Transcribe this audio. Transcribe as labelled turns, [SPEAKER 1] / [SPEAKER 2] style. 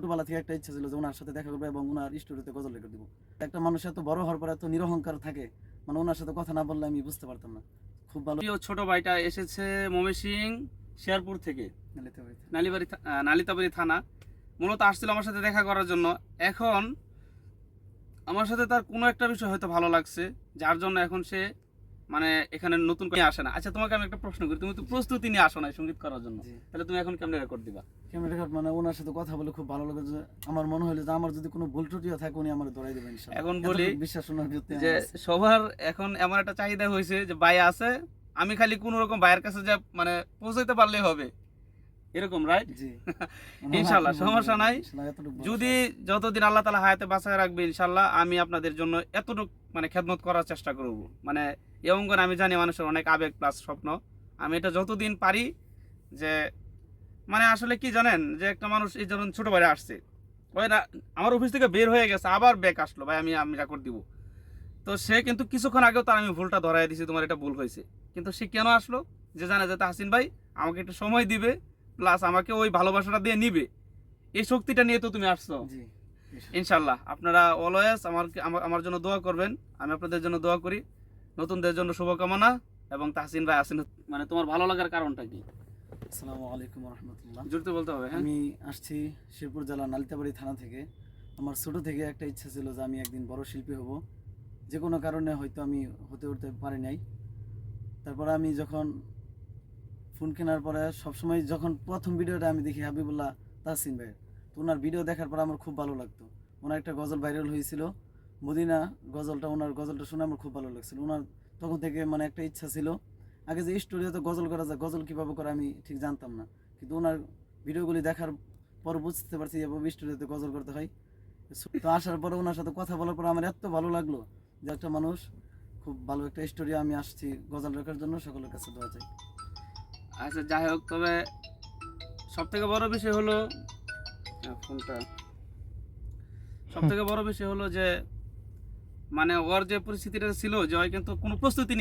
[SPEAKER 1] ছোটবেলা থেকে একটা ইচ্ছা ছিল যে ওনার সাথে দেখা করবো এবং ওনার স্টোরিতে গজল রেকর্ড দিব। একটা মানুষ এত বড় হওয়ার পর এত নিরহংকার থাকে, মানে ওনার সাথে কথা না বললে আমি বুঝতে পারতাম না। খুব ভালো।
[SPEAKER 2] প্রিয় ছোট ভাইটা এসেছে ময়মনসিংহ শেরপুর থেকে,
[SPEAKER 1] নালিতে হইতে।
[SPEAKER 2] নালিতাবাড়ি থানা। মূলত আসছিল আমার সাথে দেখা করার জন্য। এখন আমার সাথে তার কোনো একটা বিষয় হয়তো ভালো লাগছে, যার জন্য এখন সে মানে এখানে নতুন করে আসে না। আচ্ছা, তোমাকে আমি একটা প্রশ্ন করি, তুমি তো প্রস্তুতি নিয়ে আসো না সঙ্গীত করার জন্য,
[SPEAKER 1] জি।
[SPEAKER 2] তাহলে তুমি এখন কেমন রেকর্ড দিবা?
[SPEAKER 1] ক্যামেরা রেকর্ড মানে ওনার সাথে কথা বলে খুব ভালো লাগে যে আমার মনে হলো যে আমার যদি কোনো ভুল ত্রুটিও থাকে উনি আমার ধরাই দেবেন ইনশাআল্লাহ।
[SPEAKER 2] এখন বলি
[SPEAKER 1] এতটুকু বিশ্বাস ওনার প্রতি
[SPEAKER 2] যে
[SPEAKER 1] আমার আছে।
[SPEAKER 2] সবার এখন এমন একটা চাহিদা হয়েছে যে ভাই আছে, আমি খালি কোনো রকম ভাইয়ের কাছে যা মানে পৌঁছাইতে পারলেই হবে, এরকম, রাইট?
[SPEAKER 1] জি।
[SPEAKER 2] ইনশাল্লাহ সমস্যা নাই।
[SPEAKER 1] ইনশাআল্লাহ এতটুকু ভরসা
[SPEAKER 2] যদি
[SPEAKER 1] আছে।
[SPEAKER 2] যতদিন আল্লাহ তাআলা হায়াতে বাঁচায় রাখবে, ইনশাল্লাহ আমি আপনাদের জন্য এতটুকু মানে খেদমত করার চেষ্টা করব। মানে এই অঙ্গনে আমি জানি মানুষের অনেক আবেগ প্লাস স্বপ্ন, আমি এটা যতদিন পারি যে মানে আসলে কি জানেন, যে একটা মানুষ এই যেমন ছোট ভাইরা আসছে, ওই আমার অফিস থেকে বের হয়ে গেছে, আবার ব্যাক আসলো, ভাই আমি আমি রেকর্ড দিব। তো সে কিন্তু কিছুক্ষণ আগেও তার আমি ভুলটা ধরাই দিছি, তোমার এটা ভুল হয়েছে। কিন্তু সে কেন আসলো? যে জানে যে তাহসিন ভাই আমাকে একটু সময় দিবে, প্লাস আমাকে ওই ভালোবাসাটা দিয়ে নিবে, এই শক্তিটা নিয়ে তো তুমি আসছো।
[SPEAKER 1] জি।
[SPEAKER 2] ইনশাল্লাহ আপনারা অলওয়েজ আমার জন্য দোয়া করবেন, আমি আপনাদের জন্য দোয়া করি। নতুনদের জন্য শুভকামনা। এবং তাহসিন ভাই আসেন, মানে তোমার ভালো লাগার কারণটা কি?
[SPEAKER 1] আসসালামু আলাইকুম ওয়া রাহমাতুল্লাহ।
[SPEAKER 2] জোরতে বলতে হবে, হ্যাঁ।
[SPEAKER 1] আমি আসছি শেরপুর জেলা নালিতাবাড়ি থানা থেকে। আমার ছোট থেকে একটা ইচ্ছা ছিল যে আমি একদিন বড় শিল্পী হব। যে কোনো কারণে হয়তো আমি হতে উঠতে পারি নাই। তারপর আমি যখন ফোন কেনার পরে সবসময় যখন প্রথম ভিডিওটা আমি দেখি হাবিবুল্লাহ তাহসিন ভাইয়ের, তো ওনার ভিডিও দেখার পর আমার খুব ভালো লাগতো। ওনার একটা গজল ভাইরাল হয়েছিল মদিনা গজলটা, ওনার গজলটা শুনে আমার খুব ভালো লাগছিল। ওনার তখন থেকে মানে একটা ইচ্ছা ছিল, আগে যে স্টুডিওতে গজল করা যায়, গজল কীভাবে করে আমি ঠিক জানতাম না, কিন্তু ওনার ভিডিওগুলি দেখার পর বুঝতে পারছি এভাবে স্টুডিওতে গজল করতে হয়। তো আসার পরে ওনার সাথে কথা বলার পর আমার এত ভালো লাগলো যে একটা মানুষ খুব ভালো একটা স্টোরি। আমি আসছি গজল রাখার জন্য, সকলের কাছে দোয়া চাই।
[SPEAKER 2] আচ্ছা, যাই হোক, তবে সব থেকে বড় বিষয় হলো ফোনটা, সব থেকে বড় বিষয় হলো যে মানে ওর যে পরিস্থিতিটা ছিল, যে ওই কিন্তু কোনো প্রস্তুতি